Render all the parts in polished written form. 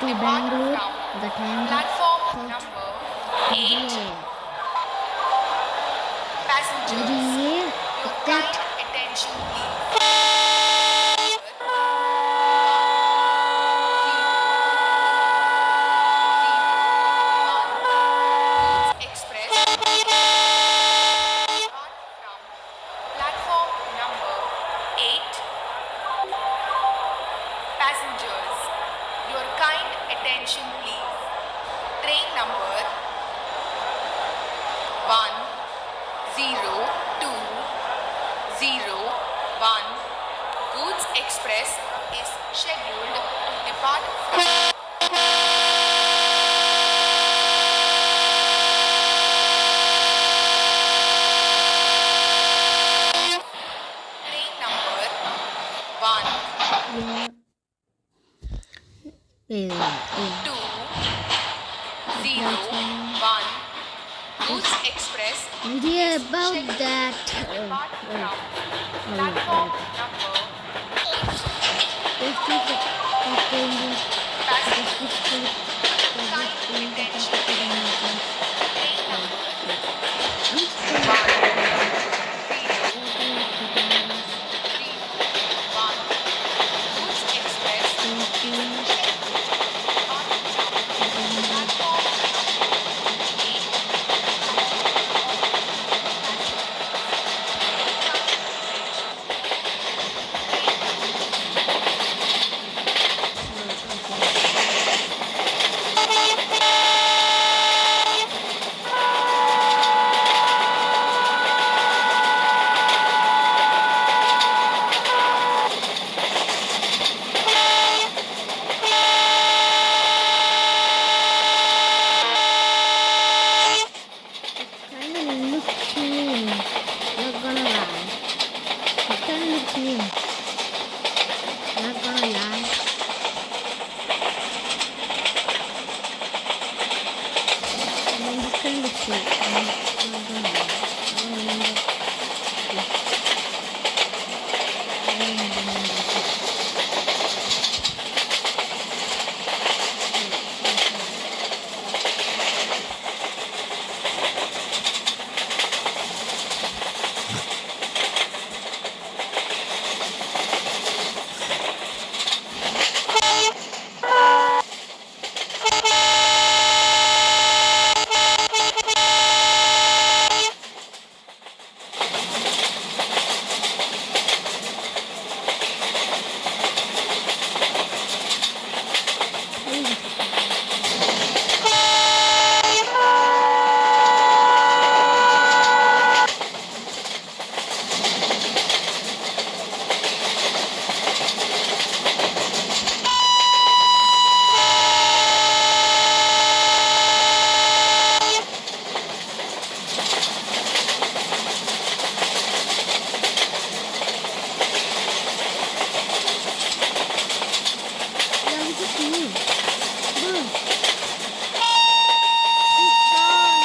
to depart Bangalore. from The time platform thought number 8. media Passengers, media your that kind attention please. Express depart from platform number 8. Passengers, your kind attention please. Train number 10201 Goods Express is scheduled to depart from train number 1 yeah yeah 2 apply 01 Goods Express media is about scheduled that. to depart from Alright, platform alright. number 8. Let's take the changing Passengers, the kind attention please. Train number I'm still 101 Goods Express is scheduled to depart from platform number 8. kind of looks new. Not gonna lie. It kind of looks new. Not gonna lie. I mean, this kind of looks new. I'm not gonna lie. I don't remember. I don't remember. Yeah, this is new. Bro, it's on.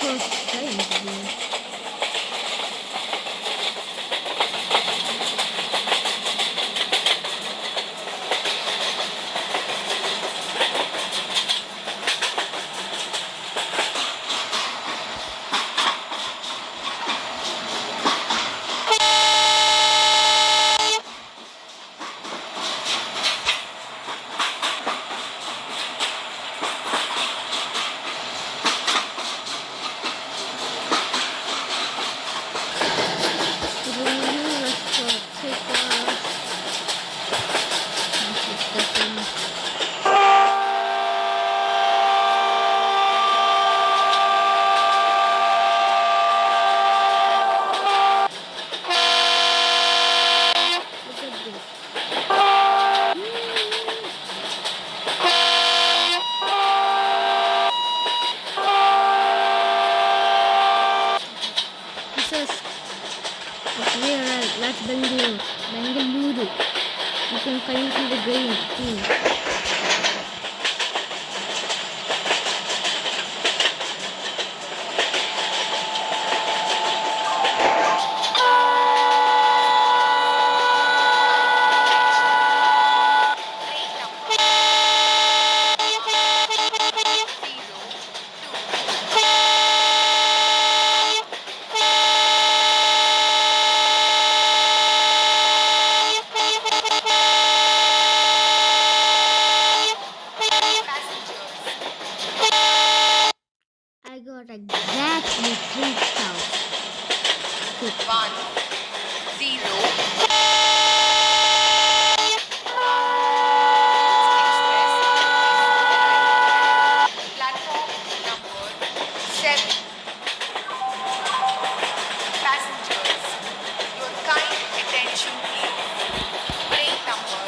first train to be. That's Bangalore. Bangalore. You can kindly see the green too. I got exactly 3,000. 10. Platform number 7. Passengers, your kind attention please. Train number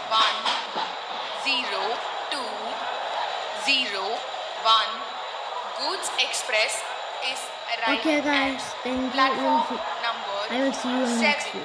10201 Goods Express is arriving Okay guys, at thank you. platform number I will see you in 7. next week.